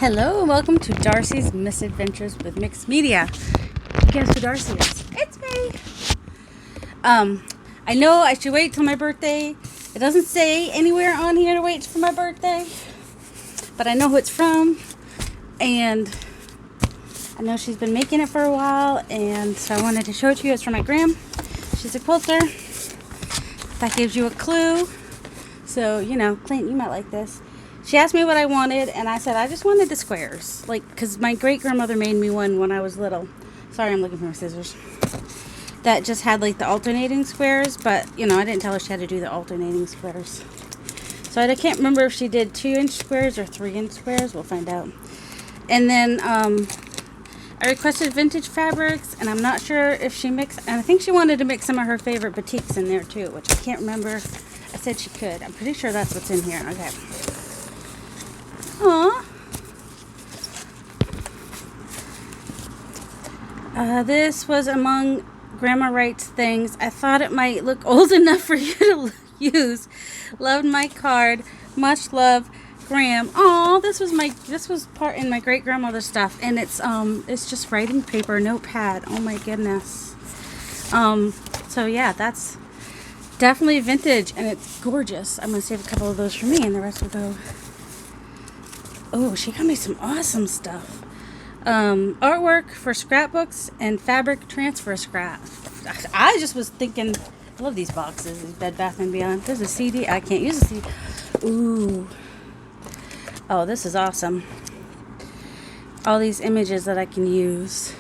Hello and welcome to Darcy's Misadventures with Mixed Media. Guess who Darcy is? It's me. I know I should wait till my birthday. It doesn't say anywhere on here to wait for my birthday, but I know who it's from, and I know she's been making it for a while, and so I wanted to show it to you. It's from my gram. She's a quilter. That gives you a clue. So, you know, Clayton, you might like this. She asked me what I wanted, and I said I just wanted the squares. Like, because my great-grandmother made me one when I was little. Sorry, I'm looking for my scissors. That just had, like, the alternating squares, but, you know, I didn't tell her she had to do the alternating squares. So I can't remember if she did 2-inch squares or 3-inch squares. We'll find out. And then, I requested vintage fabrics, and I'm not sure if she mixed, and I think she wanted to mix some of her favorite batiks in there, too, which I can't remember. I said she could. I'm pretty sure that's what's in here. Okay. Aww. This was among Grandma Wright's things. I thought it might look old enough for you to use. Loved my card. Much love, Gram. Aw, this was part in my great grandmother's stuff, and it's just writing paper, notepad. Oh my goodness. So yeah, that's definitely vintage, and it's gorgeous. I'm gonna save a couple of those for me, and the rest will go. Oh, she got me some awesome stuff. Artwork for scrapbooks and fabric transfer scrap. I just was thinking, I love these boxes, these Bed Bath & Beyond. There's a CD. I can't use a CD. Ooh. Oh, this is awesome. All these images that I can use.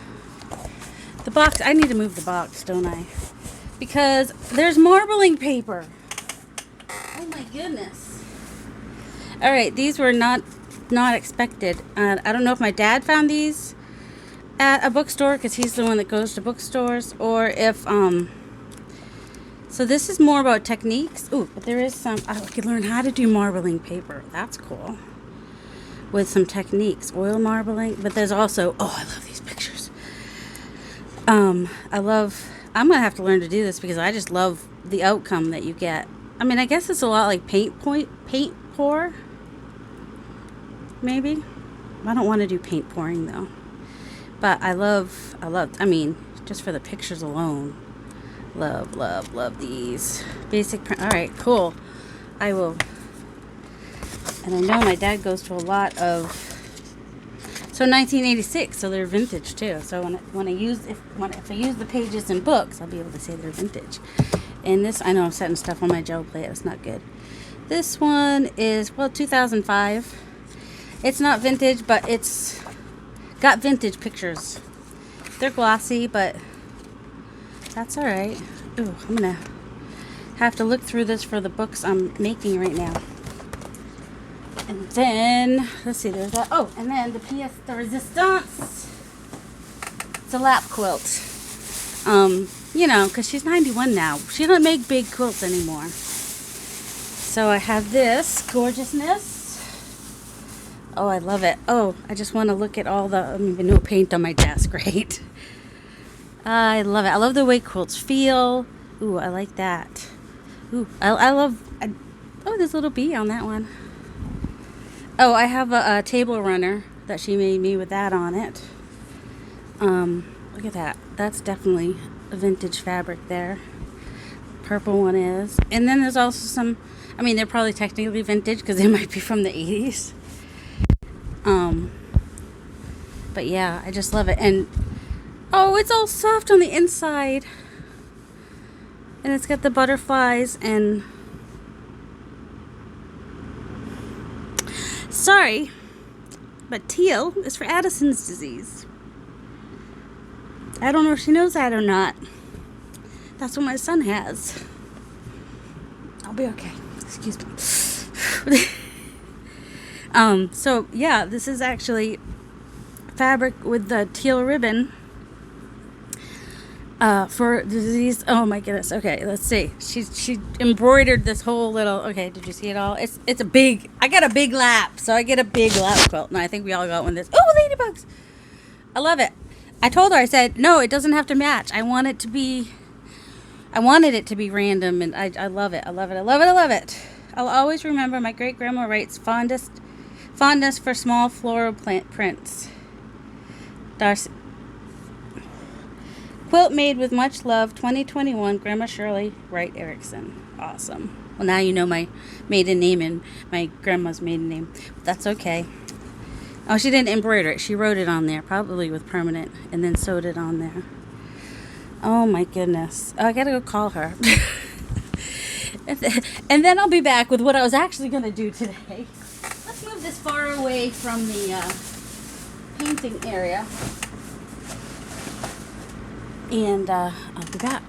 The box, I need to move the box, don't I? Because there's marbling paper. Oh my goodness. All right, these were not expected. I don't know if my dad found these at a bookstore, because he's the one that goes to bookstores, or if so this is more about techniques. Ooh, but there is some, I could learn how to do marbling paper. That's cool. With some techniques, oil marbling. But there's also, oh, I love these pictures. I'm gonna have to learn to do this, because I just love the outcome that you get. I mean, I guess it's a lot like paint pour. Maybe. I don't want to do paint pouring though. But I mean, just for the pictures alone. Love these. Basic print. Alright, cool. I will. And I know my dad goes to a lot of. So 1986, so they're vintage too. So when I use the pages in books, I'll be able to say they're vintage. And this, I know I'm setting stuff on my gel plate. That's not good. This one is, well, 2005. It's not vintage, but it's got vintage pictures. They're glossy, but that's all right. Ooh, I'm gonna have to look through this for the books I'm making right now. And then, let's see, there's that. Oh, and then the pièce de résistance. It's a lap quilt. You know, because she's 91 now. She doesn't make big quilts anymore. So I have this gorgeousness. Oh, I love it. Oh, I just want to look at all the, no paint on my desk, right? I love it. I love the way quilts feel. Ooh, I like that. Ooh, I love, oh, there's a little bee on that one. Oh, I have a table runner that she made me with that on it. Look at that. That's definitely a vintage fabric there. Purple one is. And then there's also some, I mean, they're probably technically vintage because they might be from the 80s. But yeah, I just love it. And oh, it's all soft on the inside. And it's got the butterflies and sorry, but teal is for Addison's disease. I don't know if she knows that or not. That's what my son has. I'll be okay. Excuse me. So yeah, this is actually fabric with the teal ribbon for disease. Oh my goodness. Okay, let's see. She embroidered this whole little. Okay, did you see it all? It's a big. I got a big lap, so I get a big lap quilt. And I think we all got one of this. Oh, ladybugs! I love it. I told her. I said no. It doesn't have to match. I wanted it to be random, and I love it. I love it. I love it. I love it. I'll always remember my great grandma Wright's fondest Fondness for small floral plant prints. Darcy. Quilt made with much love, 2021, Grandma Shirley Wright Erickson. Awesome. Well, now you know my maiden name and my grandma's maiden name. But that's okay. Oh, she didn't embroider it. She wrote it on there, probably with permanent, and then sewed it on there. Oh, my goodness. Oh, I got to go call her. And then I'll be back with what I was actually going to do today. Let's move this far away from the painting area. And I'll be back.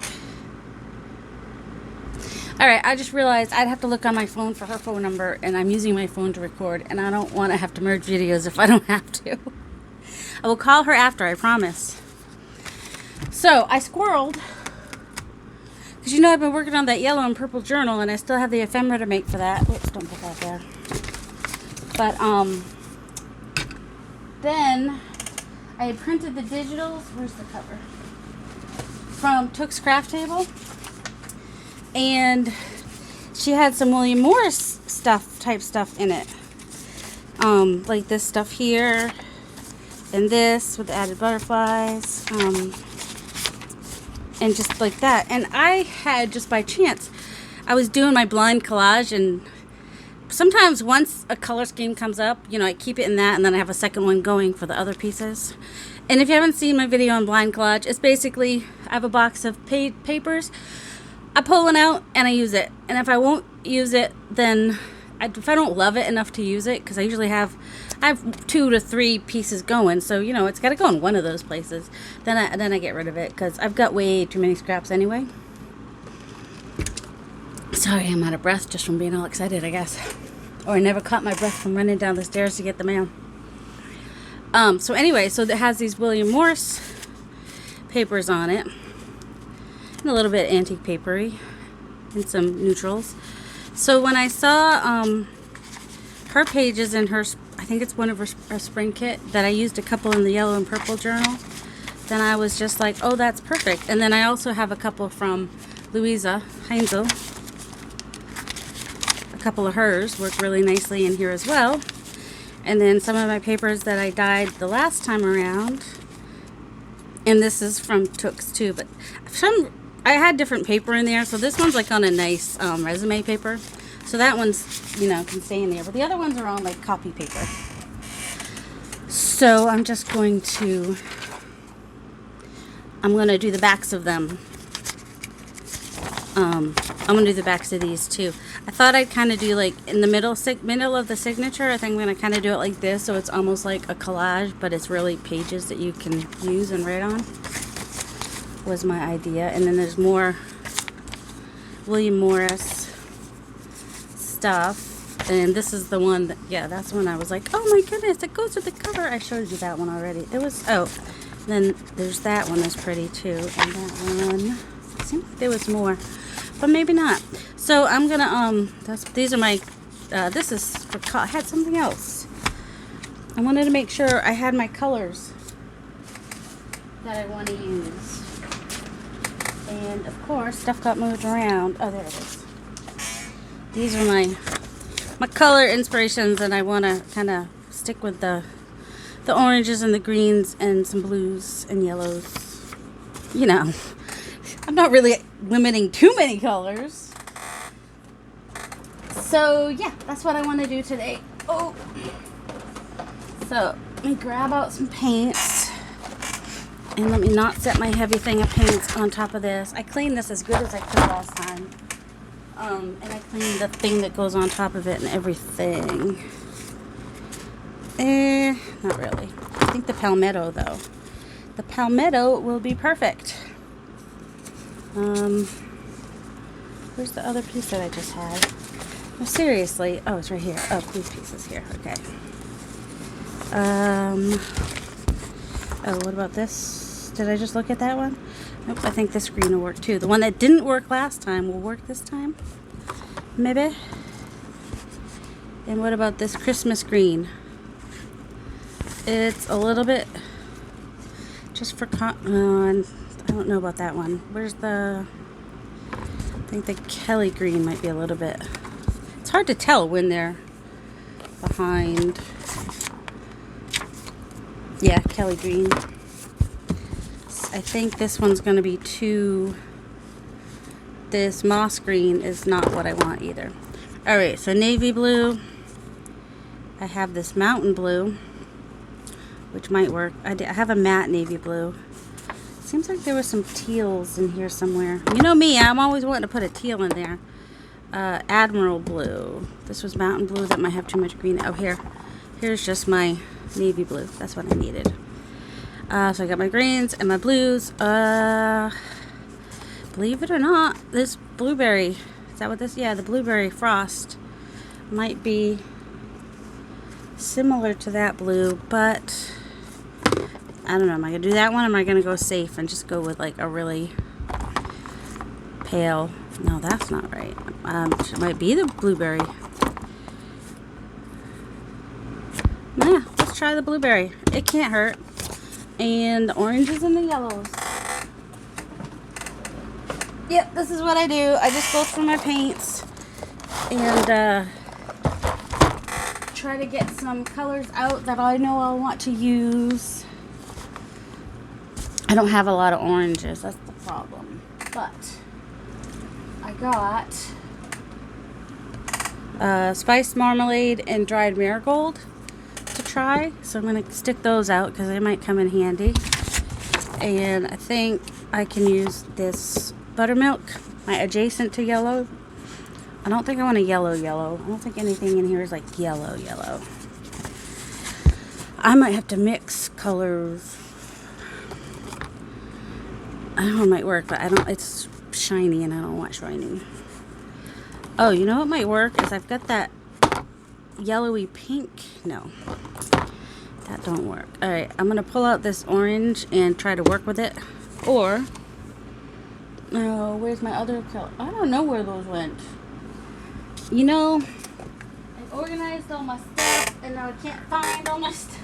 Alright, I just realized I'd have to look on my phone for her phone number, and I'm using my phone to record, and I don't want to have to merge videos if I don't have to. I will call her after, I promise. So, I squirreled, because you know I've been working on that yellow and purple journal, and I still have the ephemera to make for that. Oops, don't put that there. But, then I had printed the digitals. Where's the cover? From Took's Craft Table. And she had some William Morris type stuff in it. Like this stuff here. And this with the added butterflies. And just like that. And I had, just by chance, I was doing my blind collage, and sometimes once a color scheme comes up, you know, I keep it in that, and then I have a second one going for the other pieces. And if you haven't seen my video on blind collage, it's basically, I have a box of papers. I pull one out and I use it. And if I won't use it, then if I don't love it enough to use it, because I usually have 2 to 3 pieces going, so you know it's got to go in one of those places. Then I get rid of it, because I've got way too many scraps anyway. Sorry, I'm out of breath just from being all excited, I guess. Or I never caught my breath from running down the stairs to get the mail. So anyway, so it has these William Morris papers on it. And a little bit antique papery. And some neutrals. So when I saw her pages in her, I think it's one of her spring kit, that I used a couple in the yellow and purple journal, then I was just like, oh, that's perfect. And then I also have a couple from Louisa Heinzel. A couple of hers work really nicely in here as well. And then some of my papers that I dyed the last time around. And this is from Took's too, but I had different paper in there, so this one's like on a nice resume paper. So that one's, you know, can stay in there. But the other ones are on like copy paper. So I'm just going to, I'm going to do the backs of them. I'm going to do the backs of these too. I thought I'd kind of do like in the middle of the signature. I think I'm going to kind of do it like this, so it's almost like a collage, but it's really pages that you can use and write on. Was my idea. And then there's more William Morris stuff, and this is the one that, yeah, that's the one I was like, oh my goodness, it goes with the cover. I showed you that one already. It was, oh, then there's that one that's pretty too, and that one, it seemed like there was more, but maybe not. So I'm gonna these are my this is for, I had something else. I wanted to make sure I had my colors that I want to use. And of course, stuff got moved around. Oh, there it is. These are my color inspirations, and I want to kind of stick with the oranges and the greens and some blues and yellows. You know, I'm not really limiting too many colors. So yeah, that's what I want to do today. Oh, so let me grab out some paints. And let me not set my heavy thing of paints on top of this. I cleaned this as good as I could last time. And I cleaned the thing that goes on top of it and everything. Not really. I think the palmetto, though. The palmetto will be perfect. Where's the other piece that I just had? No, seriously. Oh, it's right here. Oh, these pieces here. Okay. Oh, what about this? Did I just look at that one? Nope, I think this green will work too. The one that didn't work last time will work this time. Maybe. And what about this Christmas green? It's a little bit just for I don't know about that one. Where's the, I think the Kelly green might be a little bit, it's hard to tell when they're behind. Yeah, Kelly green. I think this one's going to be too... This moss green is not what I want either. Alright, so navy blue. I have this mountain blue, which might work. I have a matte navy blue. Seems like there were some teals in here somewhere. You know me, I'm always wanting to put a teal in there. Admiral blue. This was mountain blue. That might have too much green. Oh, here's just my navy blue. That's what I needed. So I got my greens and my blues. Believe it or not, this blueberry, is that what this? Yeah, the blueberry frost might be similar to that blue, but I don't know. Am I going to do that one, or am I going to go safe and just go with like a really pale? No, that's not right. It might be the blueberry. Yeah, let's try the blueberry. It can't hurt. And the oranges and the yellows. Yep, this is what I do. I just go through my paints and try to get some colors out that I know I'll want to use. I don't have a lot of oranges. That's the problem. But I got spiced marmalade and dried marigold to try. So I'm going to stick those out because they might come in handy. And I think I can use this buttermilk, my adjacent to yellow. I don't think I want a yellow. I don't think anything in here is like yellow. I might have to mix colors. I don't know, it might work, but it's shiny and I don't want shiny. Oh, you know what might work is I've got that yellowy pink. No, that don't work. Alright, I'm going to pull out this orange and try to work with it. Or, oh, where's my other color? I don't know where those went. You know, I organized all my stuff and now I can't find all my stuff.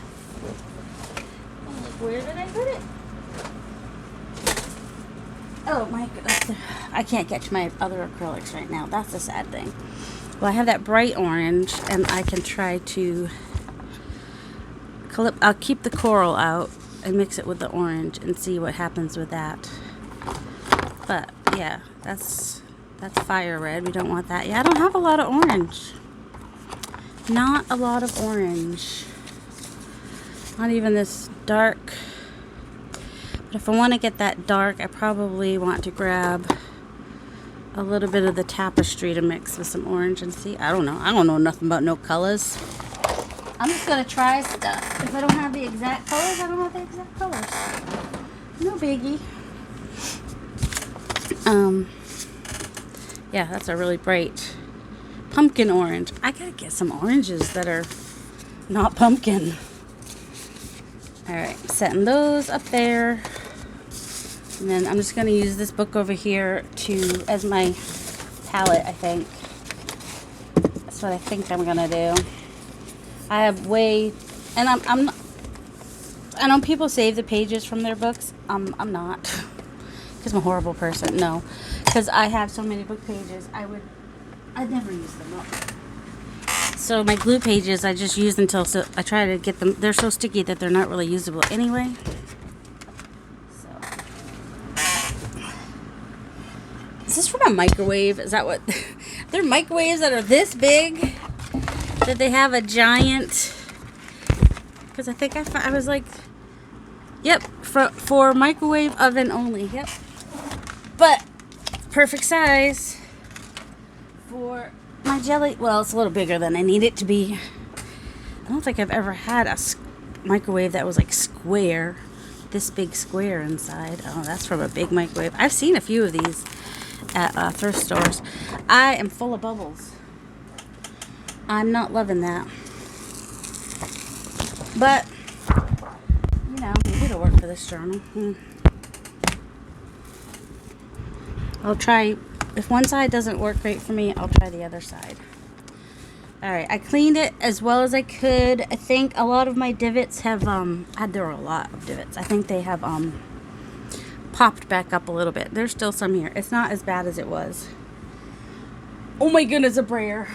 I'm like, where did I put it? Oh my goodness. I can't catch my other acrylics right now. That's the sad thing. Well, I have that bright orange and I can try to I'll keep the coral out and mix it with the orange and see what happens with that. But yeah, that's fire red. We don't want that. Yeah, I don't have a lot of orange. Not a lot of orange. Not even this dark. But if I want to get that dark, I probably want to grab a little bit of the tapestry to mix with some orange and see. I don't know. I don't know nothing about no colors. I'm just going to try stuff. If I don't have the exact colors, I don't have the exact colors. No biggie. Yeah, that's a really bright pumpkin orange. I gotta get some oranges that are not pumpkin. Alright, setting those up there. And then I'm just gonna use this book over here as my palette, I think. That's what I think I'm gonna do. I have and I'm not, I know people save the pages from their books. I'm not. Because I'm a horrible person. No. Because I have so many book pages, I'd never use them up. So my glue pages, I just use until, I try to get them, they're so sticky that they're not really usable anyway. So. Is this from a microwave? Is that what? They're microwaves that are this big? That they have a giant, because I think I was like, yep, for microwave oven only, yep. But perfect size for my jelly. Well, it's a little bigger than I need it to be. I don't think I've ever had a microwave that was like square, this big square inside. Oh, that's from a big microwave. I've seen a few of these at thrift stores. I am full of bubbles. I'm not loving that. But, you know, maybe it'll work for this journal. I'll try, if one side doesn't work great for me, I'll try the other side. Alright, I cleaned it as well as I could. I think a lot of my divots have, there are a lot of divots. I think they have, popped back up a little bit. There's still some here. It's not as bad as it was. Oh my goodness, a brayer.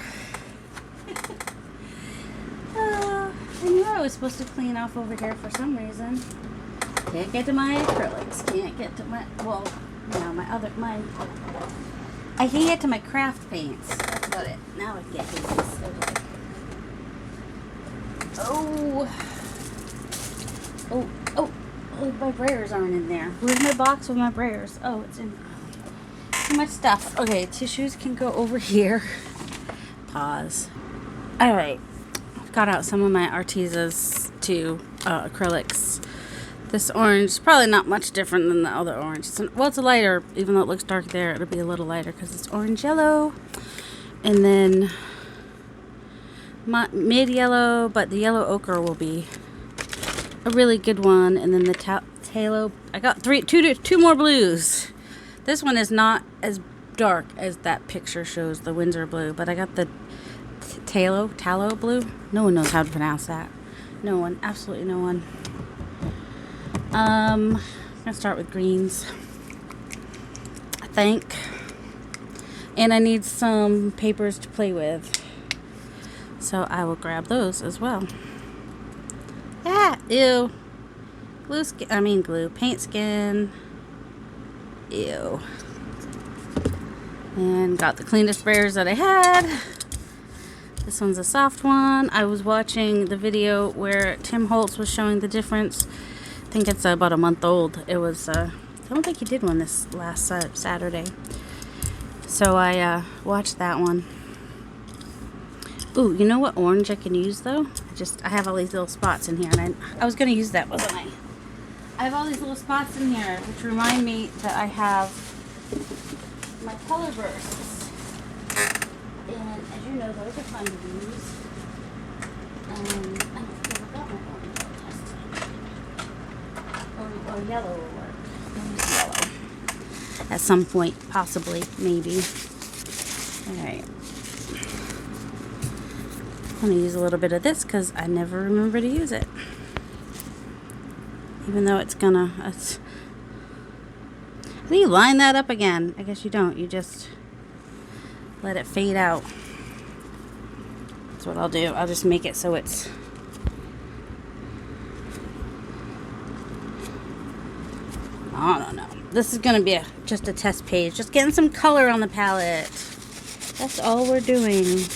I knew I was supposed to clean off over here for some reason. Can't get to my acrylics. Can't get to my, well, no, I can get to my craft paints. That's about it. Now I can get to these. Okay. Oh, my brayers aren't in there. Where's my box with my brayers? Oh, it's in. Too much stuff. Okay, tissues can go over here. Pause. Alright. Got out some of my Artezas to acrylics. This orange is probably not much different than the other orange. It's a lighter, even though it looks dark there, it'll be a little lighter because it's orange yellow. And then mid yellow, but the yellow ochre will be a really good one. And then the talo, I got two more blues. This one is not as dark as that picture shows, the Windsor blue, but I got the tallow blue. No one knows how to pronounce that. No one, absolutely no one. I'm gonna start with greens, I think. And I need some papers to play with, so I will grab those as well. Ah, ew. Glue, paint skin. Ew. And got the cleanest sprayers that I had. This one's a soft one. I was watching the video where Tim Holtz was showing the difference. I think it's about a month old. It was, I don't think he did one this last Saturday. So I watched that one. Ooh, you know what orange I can use though? I have all these little spots in here, and I was going to use that, wasn't I? I have all these little spots in here, which remind me that I have my color bursts. And as you know, those are fun to use. I don't think I got my orange last time. Or yellow will work. Maybe yellow. At some point, possibly, maybe. Alright. I'm going to use a little bit of this because I never remember to use it. Even though it's gonna... How do you line that up again? I guess you don't. You just let it fade out. That's what I'll do. I'll just make it so it's... I don't know. This is going to be just a test page. Just getting some color on the palette. That's all we're doing.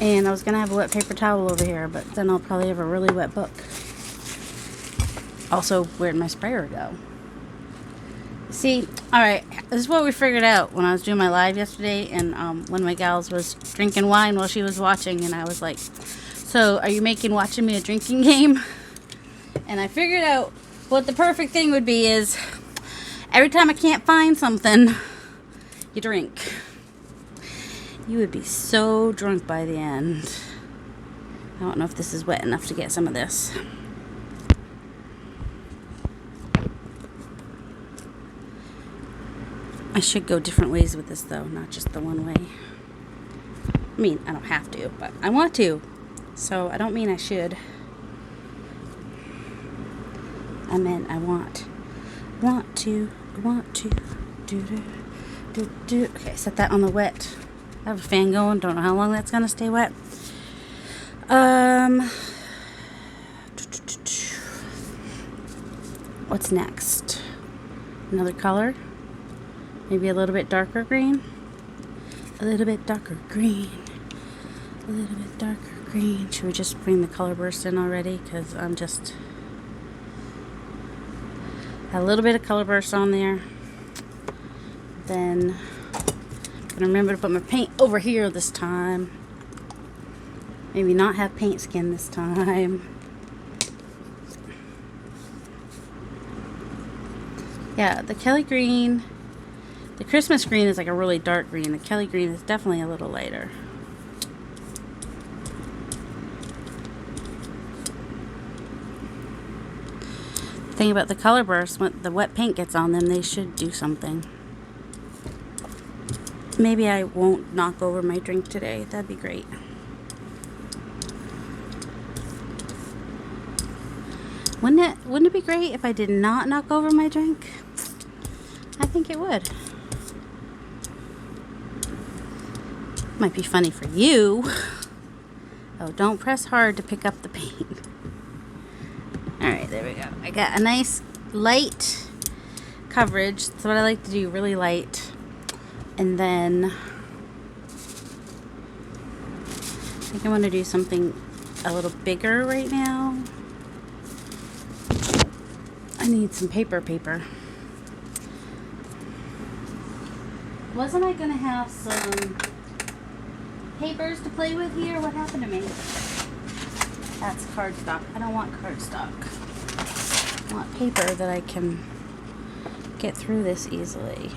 And I was going to have a wet paper towel over here, but then I'll probably have a really wet book. Also, where'd my sprayer go? See, alright, this is what we figured out when I was doing my live yesterday, and one of my gals was drinking wine while she was watching, and I was like, so are you watching me a drinking game? And I figured out what the perfect thing would be is, every time I can't find something, you drink. You would be so drunk by the end. I don't know if this is wet enough to get some of this. I should go different ways with this though, not just the one way. I mean, I don't have to, but I want to. So I don't mean I should. I meant I want. Want to. Do. Okay, set that on the wet. I have a fan going. Don't know how long that's going to stay wet. What's next? Another color? Maybe a little bit darker green? A little bit darker green. A little bit darker green. Should we just bring the color burst in already? Because I'm just... a little bit of color burst on there. Then... and remember to put my paint over here this time. Maybe not have paint skin this time. Yeah, the Kelly green, the Christmas green is like a really dark green. The Kelly green is definitely a little lighter. The thing about the color bursts, when the wet paint gets on them, they should do something. Maybe I won't knock over my drink today. That'd be great. Wouldn't it be great if I did not knock over my drink? I think it would. Might be funny for you. Oh, don't press hard to pick up the paint. Alright, there we go. I got a nice light coverage. That's what I like to do, really light. And then I think I want to do something a little bigger right now. I need some paper. Wasn't I going to have some papers to play with here? What happened to me? That's cardstock. I don't want cardstock. I want paper that I can get through this easily.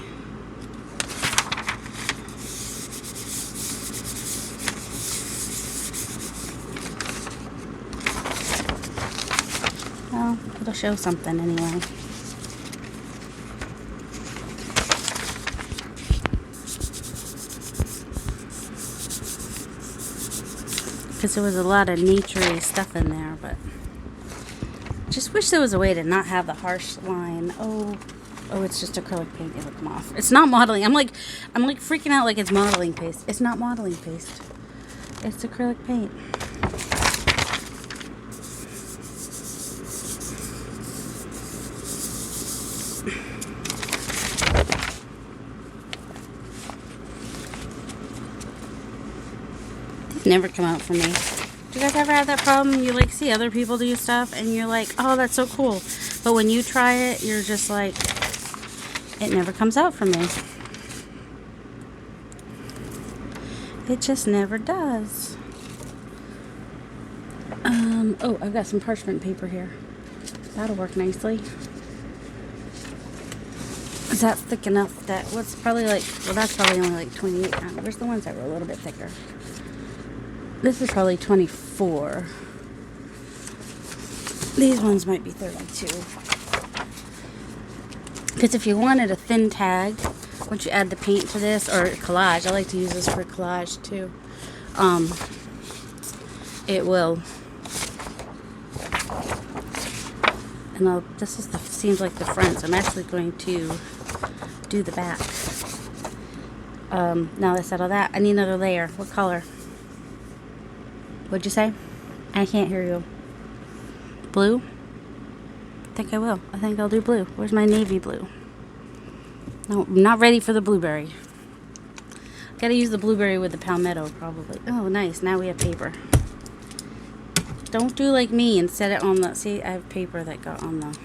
Well, it'll show something anyway. Because there was a lot of naturey stuff in there, but just wish there was a way to not have the harsh line. Oh, it's just acrylic paint. It'll come off. It's not modeling. I'm like freaking out like it's modeling paste. It's not modeling paste. It's acrylic paint. Never come out for me. Do you guys ever have that problem? You like see other people do stuff and you're like, oh, that's so cool. But when you try it, you're just like, it never comes out for me. It just never does. Oh, I've got some parchment paper here. That'll work nicely. Is that thick enough? That what's probably like, well, that's probably only like 28 pounds. Where's the ones that were a little bit thicker? This is probably 24. These ones might be 32. Because if you wanted a thin tag, once you add the paint to this, or collage, I like to use this for collage too. It will. And this is seems like the front, so I'm actually going to do the back. Now that I said all that, I need another layer. What color? What'd you say? I can't hear you. Blue? I think I will. I think I'll do blue. Where's my navy blue? No, I'm not ready for the blueberry. Gotta use the blueberry with the palmetto, probably. Oh, nice. Now we have paper. Don't do like me and set it on the... See, I have paper that got on the...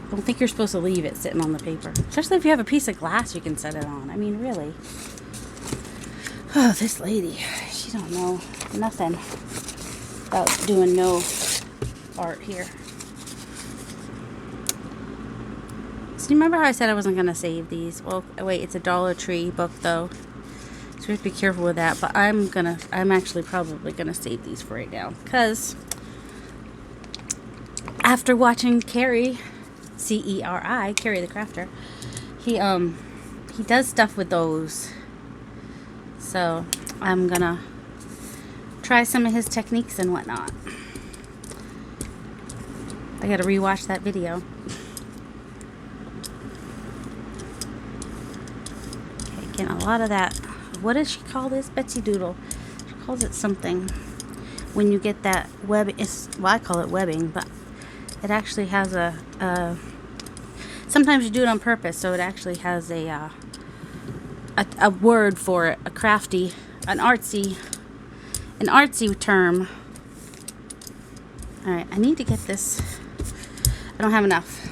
Don't think you're supposed to leave it sitting on the paper. Especially if you have a piece of glass you can set it on. I mean, really. Oh, this lady. She don't know nothing about doing no art here. So you remember how I said I wasn't going to save these? Well, wait, it's a Dollar Tree book though. So we have to be careful with that. But I'm actually probably going to save these for right now. Because after watching Carrie, C-E-R-I, Carrie the Crafter, he does stuff with those. So I'm going to try some of his techniques and whatnot. I got to rewatch that video. Okay, getting a lot of that. What does she call this? Betsy Doodle. She calls it something. When you get that web, well, I call it webbing, but it actually has a sometimes you do it on purpose, so it actually has a word for it, an artsy term. Alright, I need to get this. I don't have enough.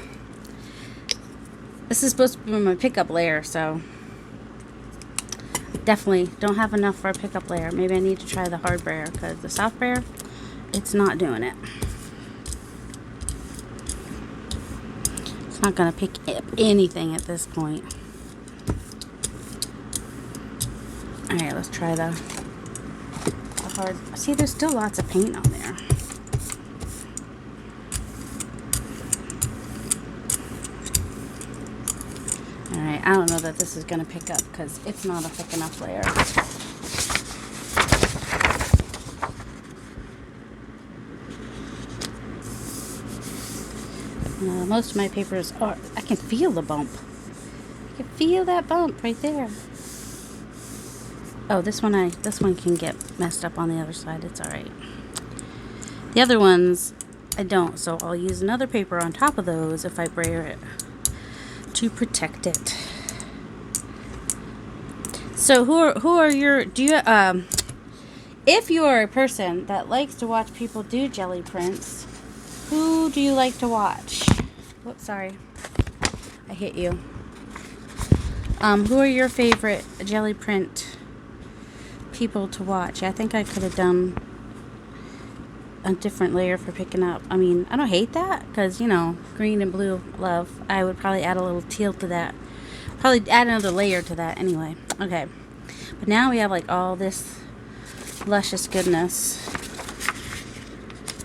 This is supposed to be my pickup layer, so definitely don't have enough for a pickup layer. Maybe I need to try the hard brayer, because the soft brayer, it's not doing it. It's not going to pick up anything at this point. Alright, let's try the hard. See, there's still lots of paint on there. Alright, I don't know that this is going to pick up because it's not a thick enough layer. Most of my papers are... I can feel the bump. I can feel that bump right there. Oh, this one can get messed up on the other side. It's all right. The other ones, I don't, so I'll use another paper on top of those if I brayer it to protect it. So who are your, do you, if you are a person that likes to watch people do jelly prints, who do you like to watch? Whoops, sorry. I hit you. Who are your favorite jelly print people to watch? I think I could have done a different layer for picking up. I mean, I don't hate that because, you know, green and blue love. I would probably add a little teal to that. Probably add another layer to that anyway. Okay. But now we have like all this luscious goodness.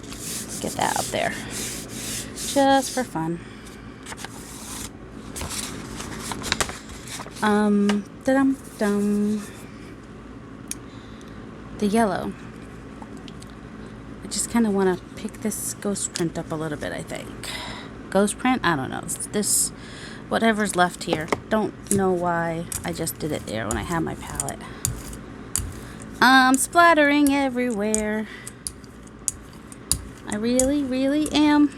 Let's get that up there. Just for fun. Da-dum-dum. The yellow. I just kind of want to pick this ghost print up a little bit, I think. Ghost print? I don't know. This, whatever's left here. Don't know why I just did it there when I had my palette. Splattering everywhere. I really, really am.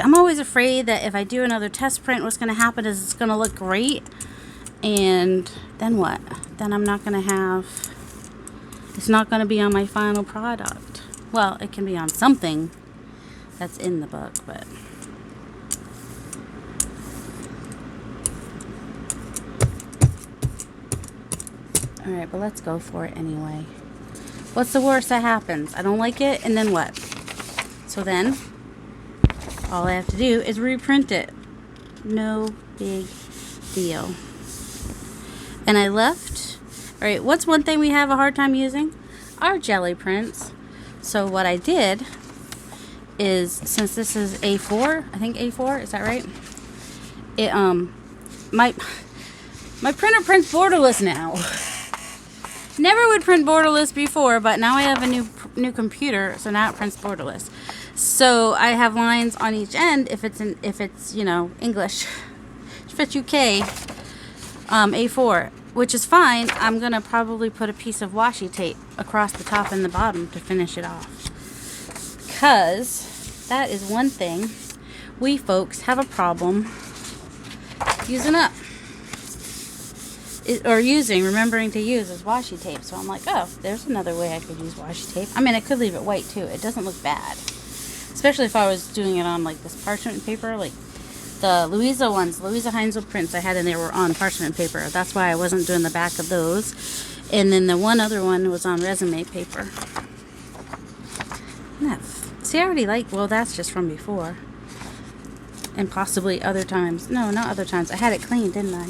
I'm always afraid that if I do another test print, what's going to happen is it's going to look great. And then what? Then I'm not going to have... It's not going to be on my final product. Well, it can be on something that's in the book, but... Alright, but let's go for it anyway. What's the worst that happens? I don't like it, and then what? So then, all I have to do is reprint it. No big deal. And I left... Alright, what's one thing we have a hard time using? Our jelly prints. So what I did is, since this is A4, I think A4, is that right? It, my printer prints borderless now. Never would print borderless before, but now I have a new computer, so now it prints borderless. So I have lines on each end if it's you know, English. If it's UK, A4, which is fine. I'm gonna probably put a piece of washi tape across the top and the bottom to finish it off, because that is one thing we folks have a problem using up. Remembering to use is washi tape. So I'm like, oh, there's another way I could use washi tape. I mean, I could leave it white too. It doesn't look bad. Especially if I was doing it on like this parchment paper. Like the Louisa Heinzel prints I had in there were on parchment paper. That's why I wasn't doing the back of those. And then the one other one was on resume paper. See, I already like, well, that's just from before. And possibly other times. No, not other times. I had it cleaned, didn't I?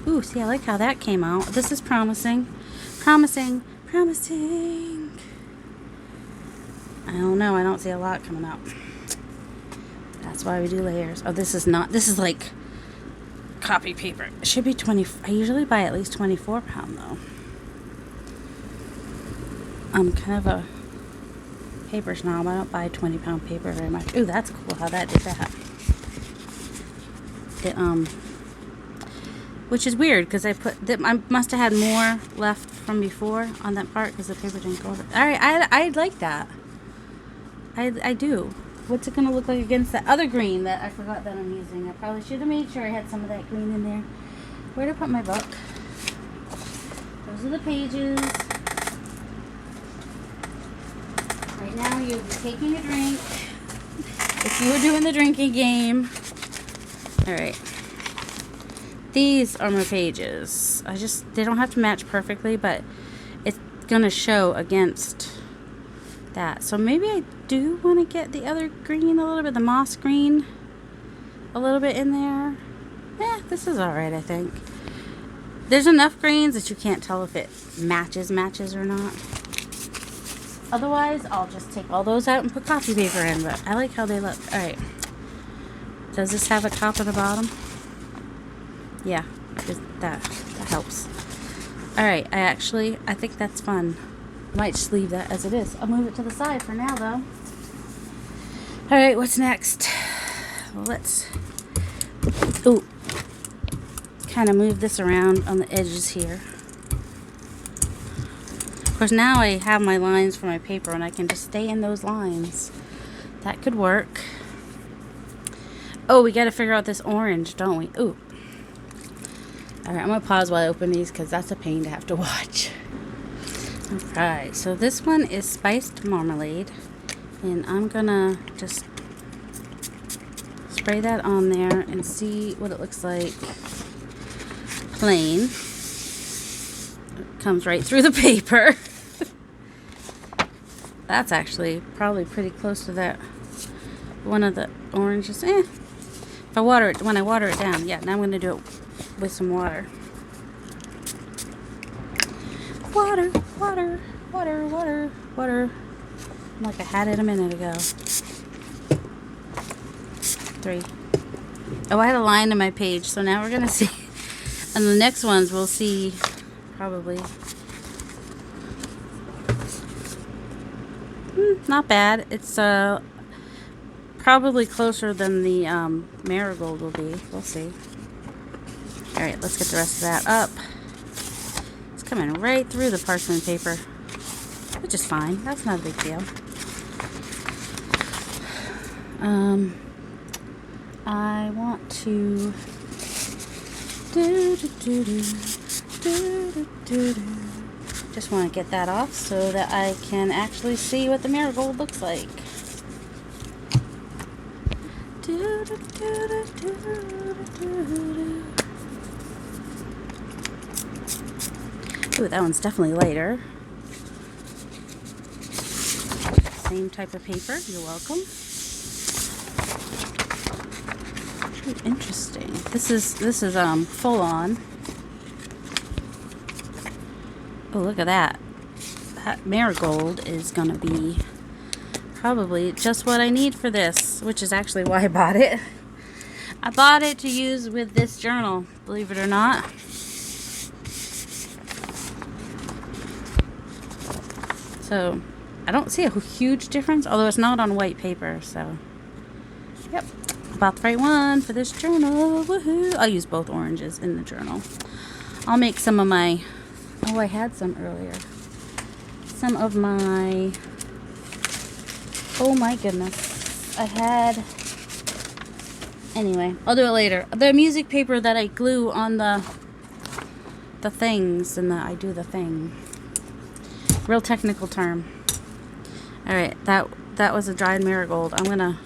Ooh, see, I like how that came out. This is promising. Promising. Promising. I don't know. I don't see a lot coming out. That's why we do layers. Oh, this is like copy paper. It should be 20. I usually buy at least 24 pound, though. I'm kind of a paper snob. I don't buy 20 pound paper very much. Ooh, that's cool how that did that. Which is weird, because I must have had more left from before on that part, because the paper didn't go over. Alright, I like that. I do. What's it going to look like against that other green that I forgot that I'm using? I probably should have made sure I had some of that green in there. Where did I put my book? Those are the pages. Right now you'll be taking a drink. If you were doing the drinking game. Alright. These are my pages. They don't have to match perfectly, but it's gonna show against that. So maybe I do want to get the other green a little bit, the moss green, a little bit in there. Yeah, this is alright, I think. There's enough greens that you can't tell if it matches or not. Otherwise, I'll just take all those out and put copy paper in, but I like how they look. Alright. Does this have a top and a bottom? Yeah, that helps. Alright, I think that's fun. Might just leave that as it is. I'll move it to the side for now, though. Alright, what's next? Let's Ooh, kind of move this around on the edges here. Of course, now I have my lines for my paper and I can just stay in those lines. That could work. Oh, we got to figure out this orange, don't we? Ooh. Alright, I'm going to pause while I open these because that's a pain to have to watch. Alright, so this one is spiced marmalade. And I'm going to just spray that on there and see what it looks like. Plain. It comes right through the paper. That's actually probably pretty close to that. One of the oranges. If I water it, when I water it down, yeah, now I'm going to do it with some water. Water, water, water, water, water. Like I had it a minute ago. 3. Oh, I had a line in my page, so now we're going to see. And the next ones we'll see probably. Not bad. It's probably closer than the marigold will be. We'll see. Alright, let's get the rest of that up. It's coming right through the parchment paper, which is fine. That's not a big deal. I want to just want to get that off so that I can actually see what the marigold looks like. Ooh, that one's definitely lighter. Same type of paper, you're welcome. Ooh, interesting. This is full on. Oh, look at that. That marigold is gonna be probably just what I need for this, which is actually why I bought it. I bought it to use with this journal, believe it or not. So, I don't see a huge difference, although it's not on white paper, so. Yep, bought the right one for this journal, woohoo. I'll use both oranges in the journal. I'll make some of my, oh, I had some earlier. Some of my, oh my goodness. I had, anyway, I'll do it later. The music paper that I glue on the things, and I do the thing. Real technical term. Alright, that was a dried marigold. I'm gonna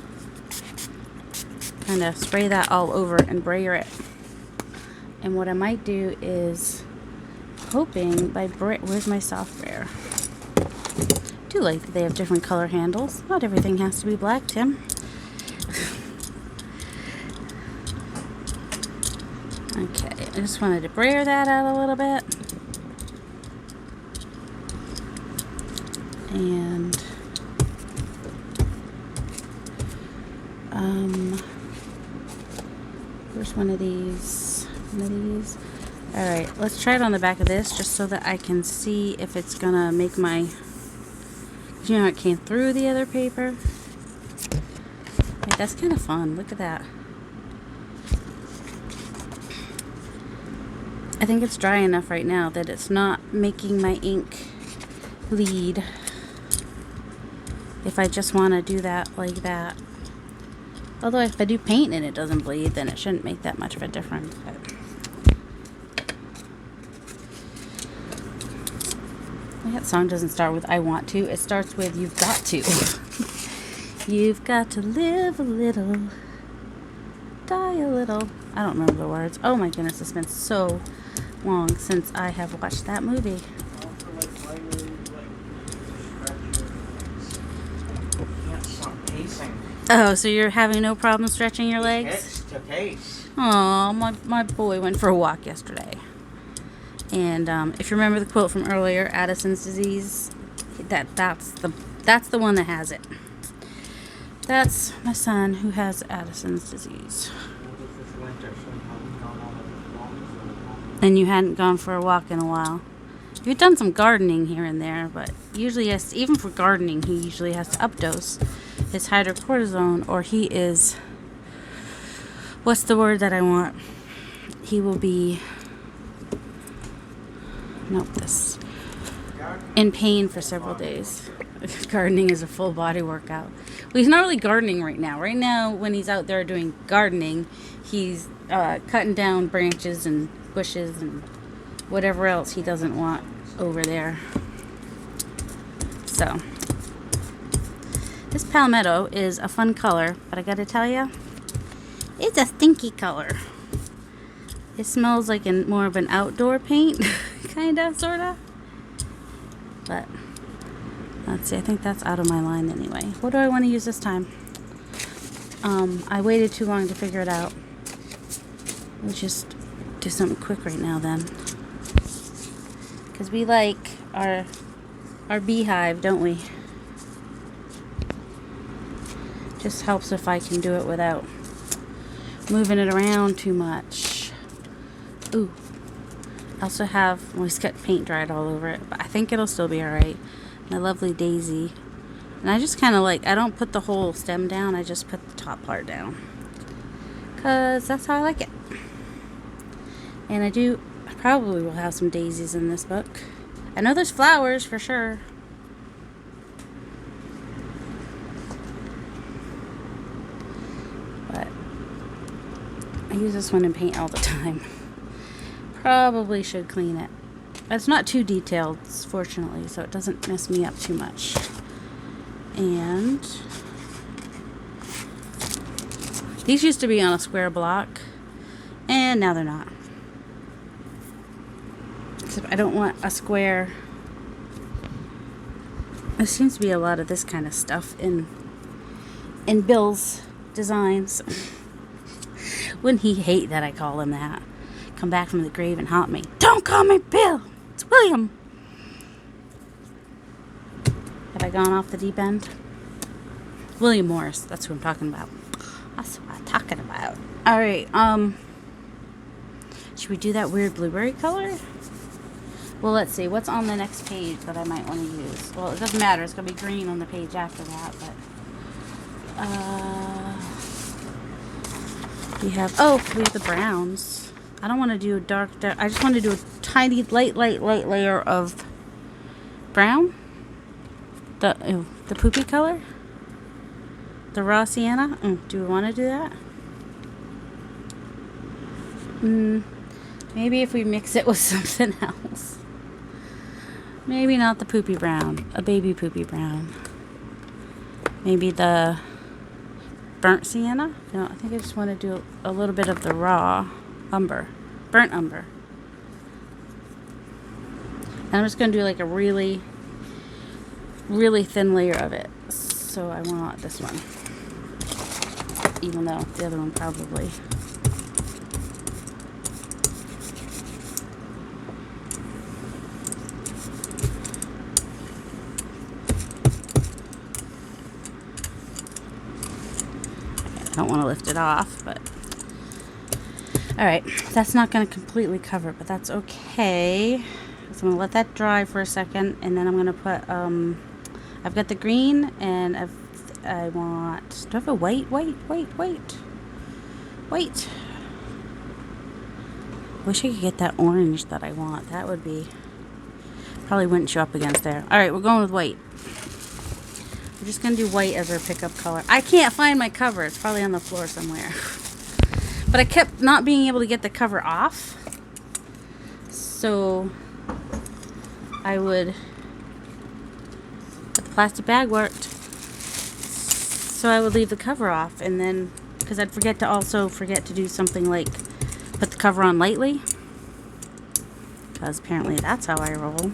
kind of spray that all over and brayer it. And what I might do is, hoping by where's my soft brayer? Do like that they have different color handles. Not everything has to be black, Tim. Okay, I just wanted to brayer that out a little bit. And where's one of these? One of these. Alright, let's try it on the back of this just so that I can see if it's gonna make my, you know, it came through the other paper. Like, that's kind of fun. Look at that. I think it's dry enough right now that it's not making my ink bleed. If I just want to do that like that. Although if I do paint and it doesn't bleed, then it shouldn't make that much of a difference. But that song doesn't start with I want to. It starts with you've got to. You've got to live a little, die a little. I don't remember the words. Oh my goodness, it's been so long since I have watched that movie. Oh, so you're having no problem stretching your legs? Oh, my boy went for a walk yesterday. And if you remember the quote from earlier, Addison's disease, that's the one that has it. That's my son who has Addison's disease. And you hadn't gone for a walk in a while. You've done some gardening here and there, but usually, even for gardening, he usually has to updose his hydrocortisone, or he is, what's the word that I want? He will be, nope, this, in pain for several days. Gardening is a full body workout. Well, he's not really gardening right now. Right now, when he's out there doing gardening, he's cutting down branches and bushes and whatever else he doesn't want over there. So, this palmetto is a fun color, but I gotta tell you, it's a stinky color. It smells like more of an outdoor paint, kinda, sorta. But let's see, I think that's out of my line anyway. What do I want to use this time? I waited too long to figure it out. We'll just do something quick right now then. Because we like our beehive, don't we? Just helps if I can do it without moving it around too much. Ooh. I also have, well, he's got paint dried all over it, but I think it'll still be alright. My lovely daisy. And I just kind of like, I don't put the whole stem down, I just put the top part down. Because that's how I like it. And I probably will have some daisies in this book. I know there's flowers for sure. But I use this one in paint all the time. Probably should clean it. It's not too detailed, fortunately, so it doesn't mess me up too much. And these used to be on a square block, and now they're not. Except I don't want a square. There seems to be a lot of this kind of stuff in Bill's designs. Wouldn't he hate that I call him that? Come back from the grave and haunt me. Don't call me Bill! It's William! Have I gone off the deep end? William Morris, that's who I'm talking about. That's what I'm talking about. Alright, should we do that weird blueberry color? Well, let's see. What's on the next page that I might want to use? Well, it doesn't matter. It's going to be green on the page after that, but we have the browns. I don't want to do a dark. I just want to do a tiny, light layer of brown. The poopy color. The raw sienna. Do we want to do that? Maybe if we mix it with something else. Maybe not the poopy brown. A baby poopy brown. Maybe the burnt sienna. No, I think I just want to do a little bit of the raw umber. Burnt umber. And I'm just going to do like a really, really thin layer of it. So I want this one. Even though the other one probably. I don't want to lift it off, but alright, that's not going to completely cover it, but that's okay. So I'm going to let that dry for a second, and then I'm going to put, I've got the green, and I want, do I have a white? Wish I could get that orange that I want. That would be, probably wouldn't show up against there. Alright, we're going with white. We're just going to do white as our pickup color. I can't find my cover. It's probably on the floor somewhere. But I kept not being able to get the cover off. So I would, but the plastic bag worked. So I would leave the cover off, and then, because I'd forget to do something like put the cover on lightly. Because apparently that's how I roll.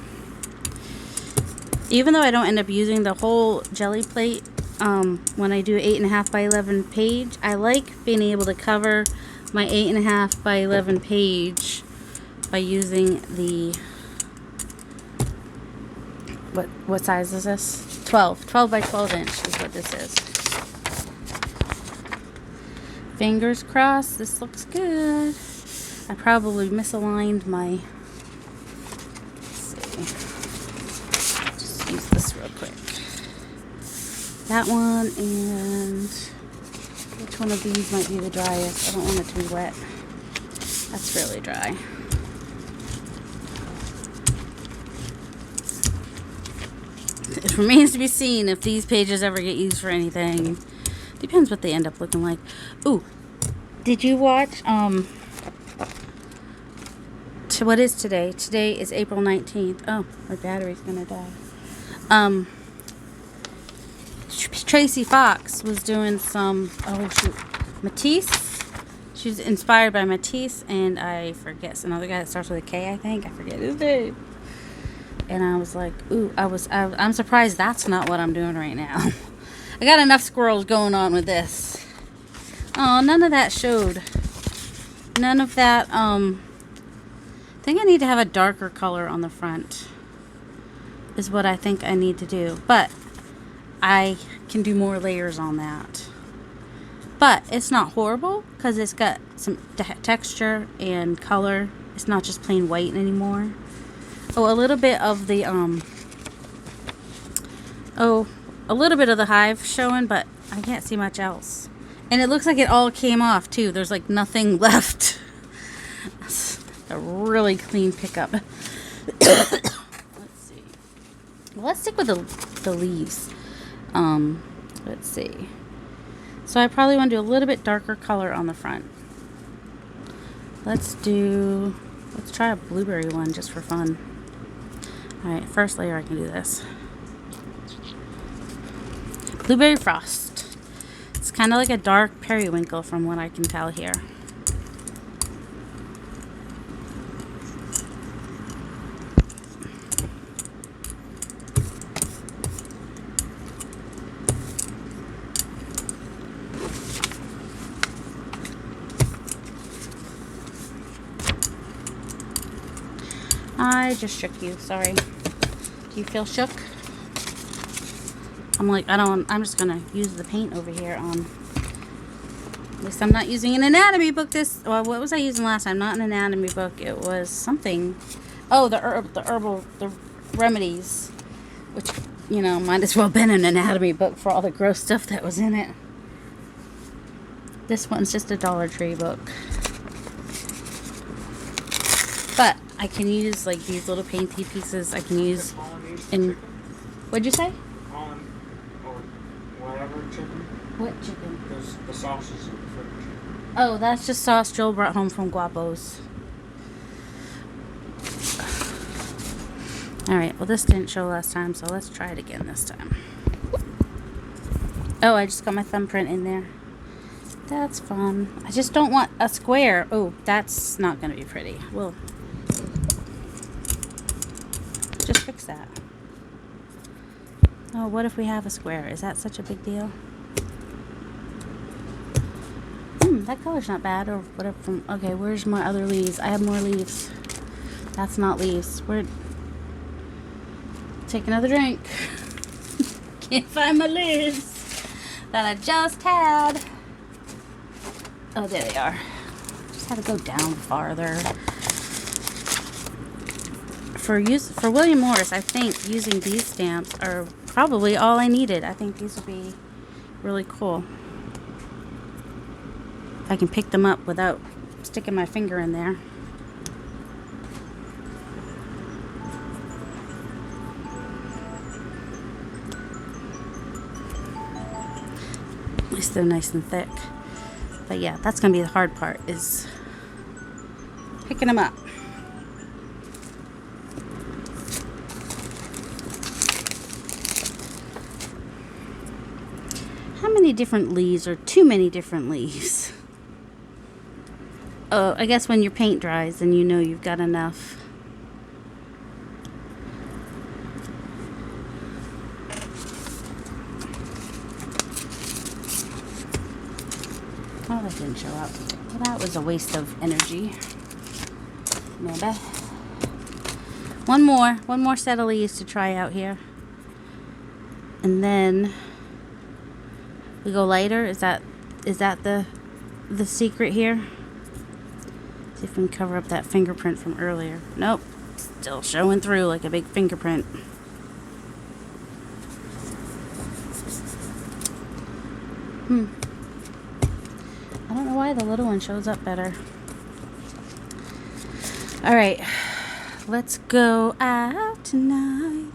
Even though I don't end up using the whole jelly plate when I do 8.5 by 11 page, I like being able to cover my 8.5 by 11 page by using the, what size is this? 12 by 12 inch is what this is. Fingers crossed, this looks good. I probably misaligned my, just use this real quick. That one, and which one of these might be the driest. I don't want it to be wet. That's really dry. It remains to be seen if these pages ever get used for anything. Depends what they end up looking like. Ooh, did you watch, what is today? Today is April 19th. Oh, my battery's gonna die. Tracy Fox was doing some, oh shoot, Matisse. She was inspired by Matisse, and I forget another guy that starts with a K, I think. I forget his name. And I was like, ooh, I'm surprised that's not what I'm doing right now. I got enough squirrels going on with this. Oh, none of that showed. None of that, I think I need to have a darker color on the front. Is what I think I need to do. But I can do more layers on that. But it's not horrible because it's got some texture and color. It's not just plain white anymore. Oh, a little bit of the, a little bit of the hive showing, but I can't see much else. And it looks like it all came off, too. There's, like, nothing left. That's a really clean pickup. Let's see. Well, let's stick with the leaves. Let's see. So I probably want to do a little bit darker color on the front. Let's try a blueberry one just for fun. Alright, first layer I can do this. Blueberry Frost. It's kind of like a dark periwinkle from what I can tell here. I just shook you, sorry. Do you feel shook? I'm just gonna use the paint over here on, at least I'm not using an anatomy book what was I using last time? Not an anatomy book, it was something, oh, the remedies, which, you know, might as well have been an anatomy book for all the gross stuff that was in it. This one's just a Dollar Tree book. But I can use like these little painty pieces. I can use in. What'd you say? Or whatever chicken. What chicken? The sauces. Oh, that's just sauce Joel brought home from Guapo's. All right. Well, this didn't show last time, so let's try it again this time. Oh, I just got my thumbprint in there. That's fun. I just don't want a square. Oh, that's not going to be pretty. We'll just fix that. Oh, what if we have a square? Is that such a big deal? That color's not bad, or whatever. Okay, where's my other leaves? I have more leaves. That's not leaves. Take another drink. Can't find my leaves that I just had. Oh, there they are. Just had to go down farther. For William Morris, I think using these stamps are probably all I needed. I think these would be really cool. If I can pick them up without sticking my finger in there. At least they're nice and thick. But yeah, that's going to be the hard part, is picking them up. How many different leaves are too many different leaves? Oh, I guess when your paint dries, then you know you've got enough. Oh, that didn't show up. Well, that was a waste of energy. Maybe. One more set of leaves to try out here. And then we go lighter. Is that the secret here? See if we can cover up that fingerprint from earlier. Nope. Still showing through like a big fingerprint. why the little one shows up better. Alright, let's go out tonight.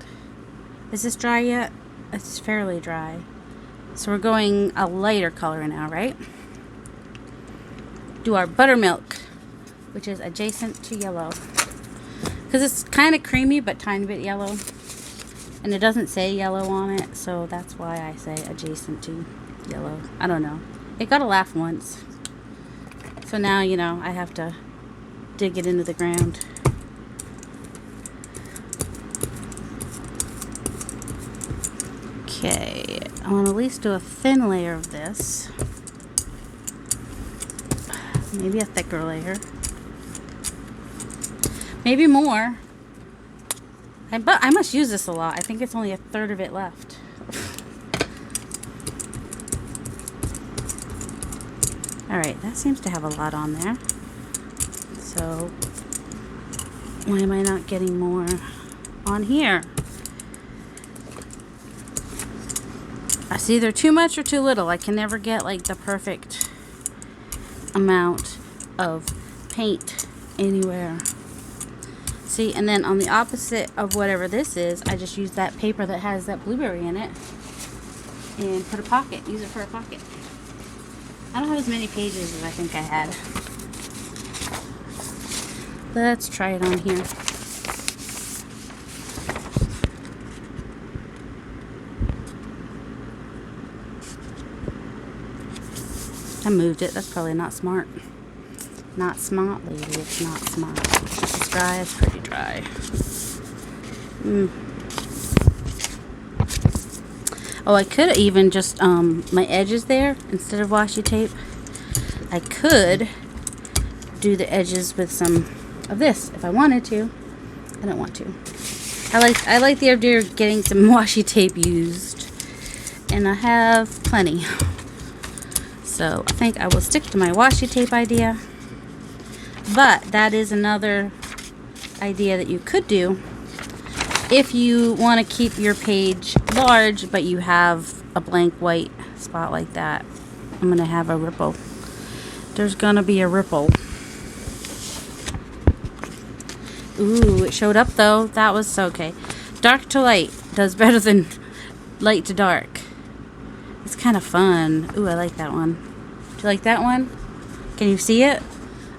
Is this dry yet? It's fairly dry. So we're going a lighter color now, right? Do our buttermilk, which is adjacent to yellow. Because it's kind of creamy, but tiny bit yellow. And it doesn't say yellow on it, so that's why I say adjacent to yellow. I don't know. It got a laugh once. So now, you know, I have to dig it into the ground. Okay, I want to at least do a thin layer of this. Maybe a thicker layer. Maybe more. But I must use this a lot. I think it's only a third of it left. Alright, that seems to have a lot on there. So, why am I not getting more on here? It's either too much or too little. I can never get like the perfect amount of paint anywhere. See, and then on the opposite of whatever this is, I just use that paper that has that blueberry in it and put a pocket. Use it for a pocket. I don't have as many pages as I think I had. Let's try it on here. I moved it. That's probably not smart. Not smart, lady. It's not smart. It's dry. It's pretty dry. Oh, I could even just, my edges there, instead of washi tape, I could do the edges with some of this if I wanted to. I don't want to. I like the idea of getting some washi tape used, and I have plenty. So I think I will stick to my washi tape idea. But that is another idea that you could do if you want to keep your page large, but you have a blank white spot like that. I'm going to have a ripple. There's going to be a ripple. Ooh, it showed up though. That was okay. Dark to light does better than light to dark. It's kind of fun. Ooh, I like that one. Do you like that one? Can you see it?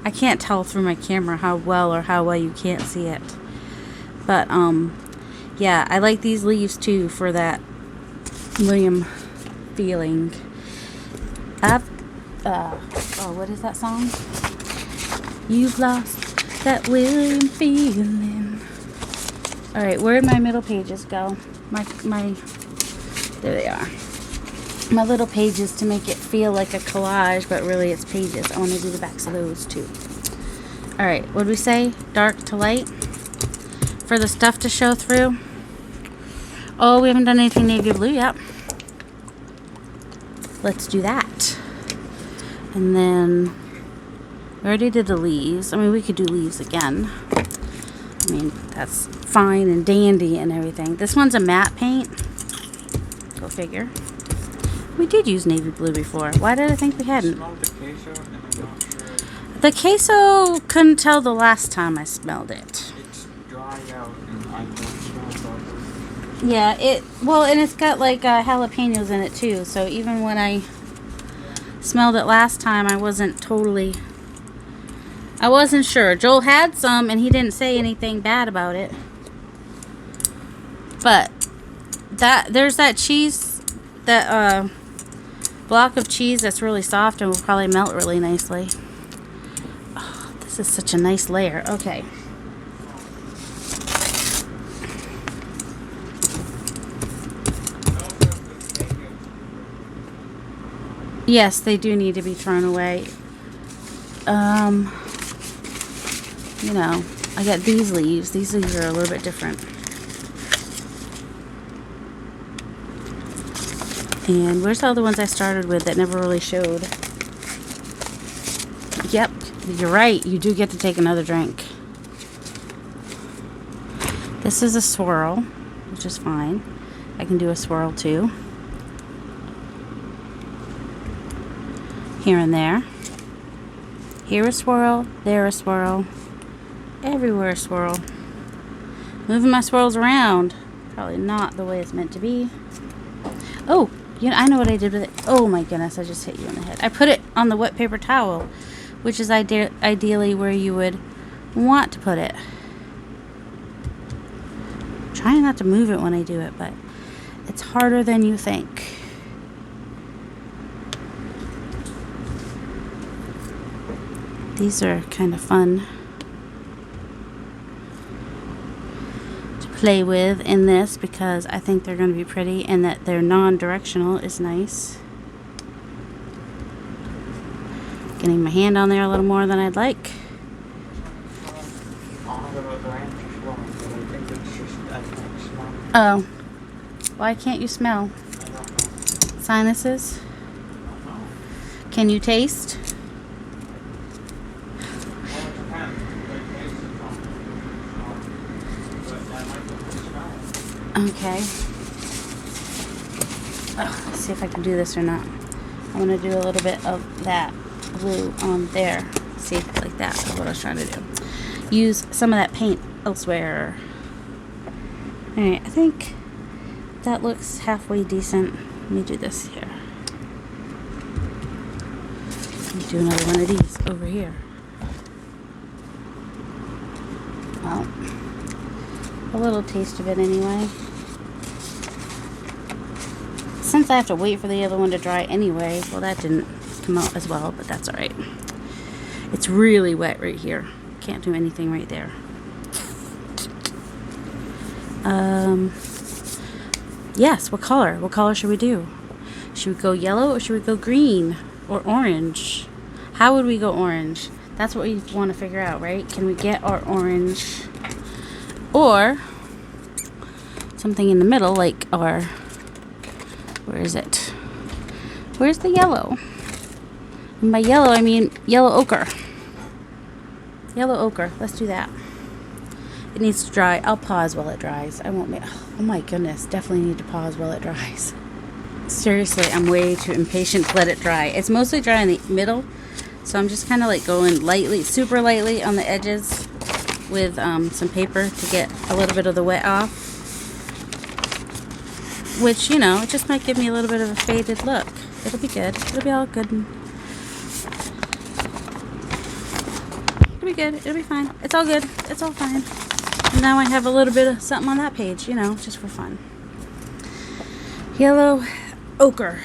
I can't tell through my camera how well you can't see it. But, yeah, I like these leaves too for that William feeling. What is that song? You've lost that William feeling. Alright, where did my middle pages go? There they are. My little pages to make it feel like a collage, but really it's pages. I want to do the backs of those too. Alright, what did we say? Dark to light? For the stuff to show through. Oh, we haven't done anything navy blue yet. Let's do that. And then we already did the leaves. I mean, we could do leaves again. I mean, that's fine and dandy and everything. This one's a matte paint. Go figure. We did use navy blue before. Why did I think we hadn't? I smelled the queso and I'm not sure. The queso, couldn't tell the last time I smelled it. It's dried out and I don't smell properly. Yeah, and it's got like jalapenos in it too. So even when I smelled it last time, I wasn't sure. Joel had some and he didn't say anything bad about it. But there's that cheese, that block of cheese that's really soft and will probably melt really nicely. Oh, this is such a nice layer. Okay. Yes, they do need to be thrown away. You know, I got these leaves. These leaves are a little bit different. And where's all the ones I started with that never really showed? Yep, you're right. You do get to take another drink. This is a swirl, which is fine. I can do a swirl too. Here and there. Here a swirl, there a swirl, everywhere a swirl. Moving my swirls around. Probably not the way it's meant to be. Oh, I know what I did with it. Oh my goodness, I just hit you in the head. I put it on the wet paper towel, which is ideally where you would want to put it. I'm trying not to move it when I do it, but it's harder than you think. These are kind of fun to play with in this because I think they're going to be pretty, and that they're non-directional is nice. Getting my hand on there a little more than I'd like. Oh, why can't you smell? Sinuses? Can you taste? Okay. Oh, let's see if I can do this or not. I'm going to do a little bit of that blue on there. See, like that is what I was trying to do. Use some of that paint elsewhere. Alright, I think that looks halfway decent. Let me do this here. Let me do another one of these over here. Well, a little taste of it anyway. Since I have to wait for the other one to dry anyway, well, that didn't come out as well, but that's alright. It's really wet right here. Can't do anything right there. Yes, what color? What color should we do? Should we go yellow or should we go green or orange? How would we go orange? That's what we want to figure out, right? Can we get our orange or something in the middle like our, where is it? Where's the yellow? And by yellow, I mean yellow ochre. Yellow ochre. Let's do that. It needs to dry. I'll pause while it dries. I won't make... Oh my goodness. Definitely need to pause while it dries. Seriously, I'm way too impatient to let it dry. It's mostly dry in the middle. So I'm just kind of like going lightly, super lightly on the edges with some paper to get a little bit of the wet off. Which, you know, it just might give me a little bit of a faded look. It'll be good. It'll be all good. It'll be good. It'll be fine. It's all good. It's all fine. And now I have a little bit of something on that page, you know, just for fun. Yellow ochre.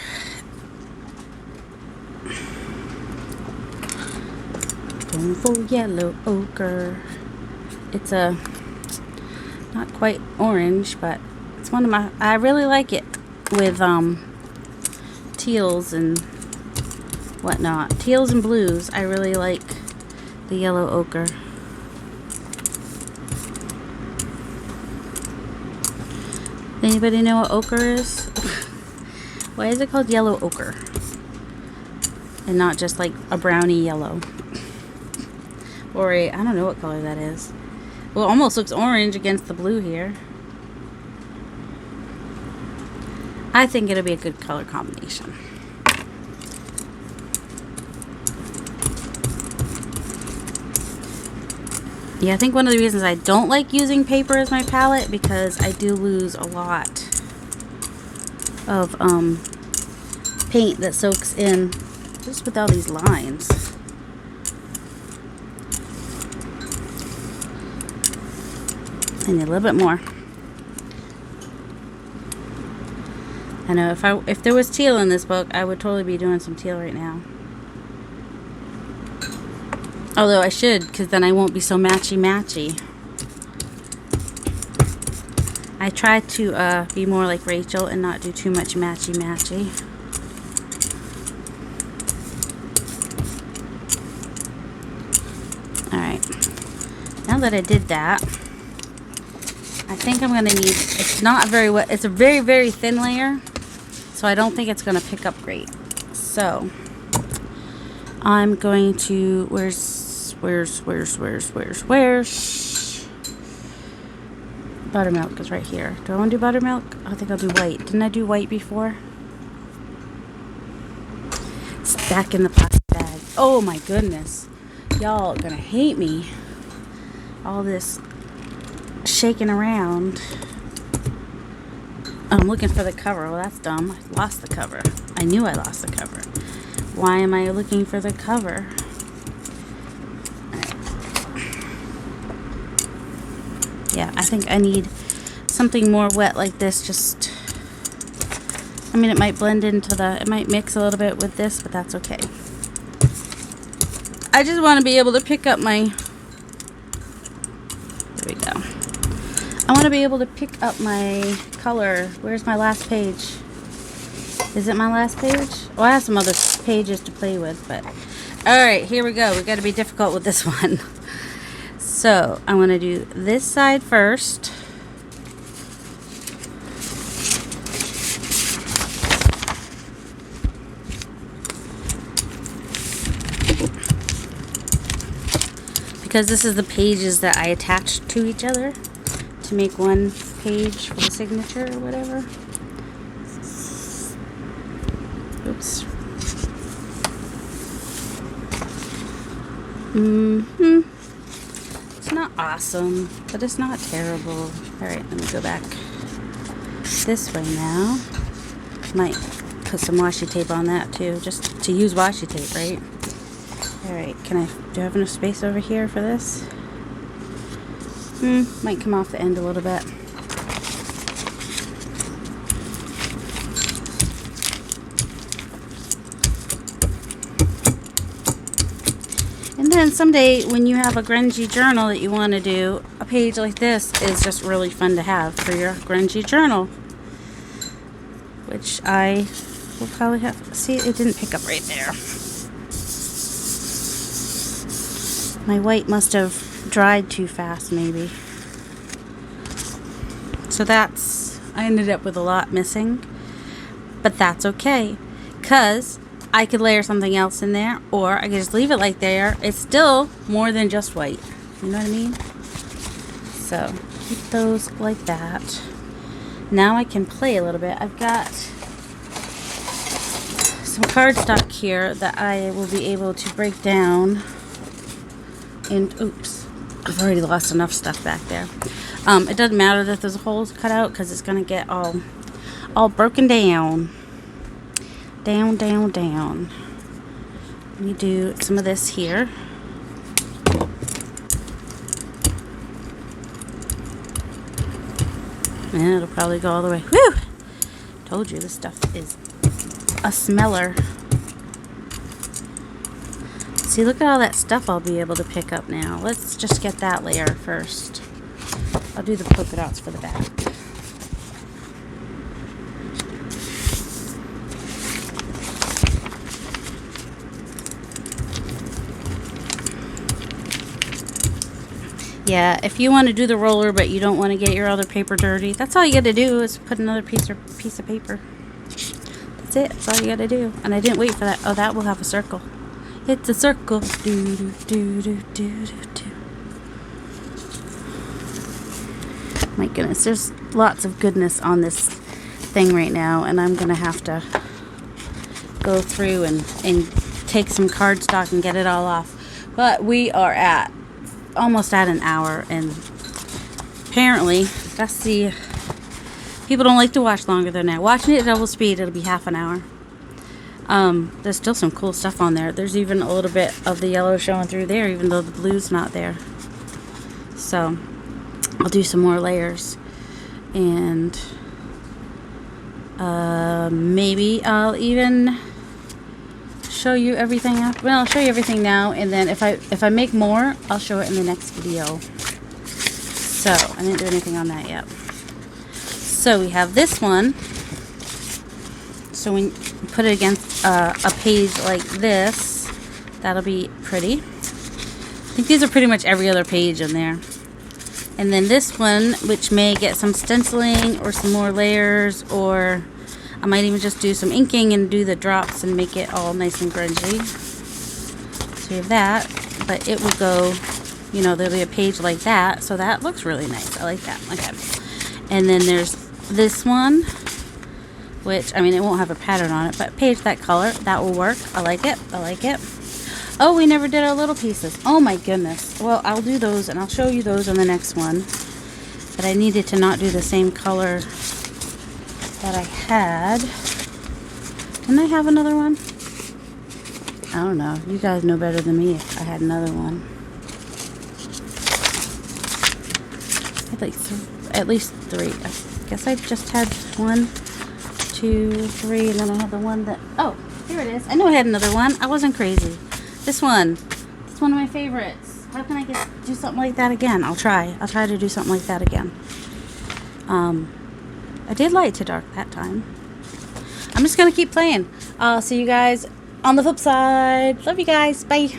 Going for yellow ochre. It's a not quite orange, but it's one of my, I really like it with teals and whatnot. Teals and blues. I really like the yellow ochre. Anybody know what ochre is? Why is it called yellow ochre? And not just like a brownie yellow? Or a, I don't know what color that is. Well, it almost looks orange against the blue here. I think it'll be a good color combination. Yeah, I think one of the reasons I don't like using paper as my palette, because I do lose a lot of paint that soaks in just with all these lines. I need a little bit more. I know if there was teal in this book, I would totally be doing some teal right now. Although I should, because then I won't be so matchy-matchy. I try to be more like Rachel and not do too much matchy-matchy. Alright. Now that I did that, I think I'm going to need, it's not very wet, it's a very, very thin layer, so I don't think it's going to pick up great. So, I'm going to, where's buttermilk is right here. Do I want to do buttermilk? I think I'll do white. Didn't I do white before? It's back in the plastic bag. Oh my goodness. Y'all gonna hate me. All this shaking around. I'm looking for the cover. Well, that's dumb. I lost the cover. I knew I lost the cover. Why am I looking for the cover? Yeah, I think I need something more wet like this. Just, I mean, it might blend into the, it might mix a little bit with this, but that's okay. I just want to be able to pick up my, there we go. I want to be able to pick up my color. Where's my last page? Is it my last page? Well, I have some other pages to play with, but all right, here we go. We got to be difficult with this one. So I'm going to do this side first. Because this is the pages that I attached to each other to make one page for the signature or whatever. Oops. It's not awesome, but it's not terrible. Alright, let me go back this way now. Might put some washi tape on that too, just to use washi tape, right? Alright, do I have enough space over here for this? Might come off the end a little bit. And then someday when you have a grungy journal that you want to do, a page like this is just really fun to have for your grungy journal. Which I will probably have, see, it didn't pick up right there. My white must have dried too fast maybe. So I ended up with a lot missing. But that's okay, because I could layer something else in there, or I could just leave it like there. It's still more than just white. You know what I mean? So keep those like that. Now I can play a little bit. I've got some cardstock here that I will be able to break down. And oops, I've already lost enough stuff back there. It doesn't matter that there's holes cut out, because it's gonna get all broken down. Down. Let me do some of this here. And it'll probably go all the way. Whew! Told you this stuff is a smeller. See, look at all that stuff I'll be able to pick up now. Let's just get that layer first. I'll do the polka dots for the back. Yeah, if you want to do the roller but you don't want to get your other paper dirty, that's all you got to do is put another piece of paper. That's it. That's all you got to do. And I didn't wait for that. Oh, that will have a circle. It's a circle. Do, do, do, do, do, do. My goodness, there's lots of goodness on this thing right now, and I'm going to have to go through and take some cardstock and get it all off. But we are almost at an hour, and apparently, that's the, people don't like to watch longer than that. Watching it at double speed, it'll be half an hour. There's still some cool stuff on there. There's even a little bit of the yellow showing through there, even though the blue's not there. So I'll do some more layers, and maybe I'll even show you everything after. Well, I'll show you everything now, and then if I make more, I'll show it in the next video. So I didn't do anything on that yet. So we have this one. So when you put it against a page like this, that'll be pretty. I think these are pretty much every other page in there. And then this one, which may get some stenciling or some more layers, or I might even just do some inking and do the drops and make it all nice and grungy. So we have that, but it will go, you know, there'll be a page like that, so that looks really nice. I like that. Okay. And then there's this one, which, I mean, it won't have a pattern on it, but page that color, that will work. I like it. I like it. Oh, we never did our little pieces. Oh my goodness. Well, I'll do those and I'll show you those on the next one. But I needed to not do the same color that I had. Didn't I have another one? I don't know. You guys know better than me if I had another one. I had like at least 3. I guess I just had 1, 2, 3, and then I had the one that... Oh, here it is. I know I had another one. I wasn't crazy. This one. It's one of my favorites. How can I do something like that again? I'll try. I'll try to do something like that again. I did light to dark that time. I'm just going to keep playing. I'll see you guys on the flip side. Love you guys. Bye.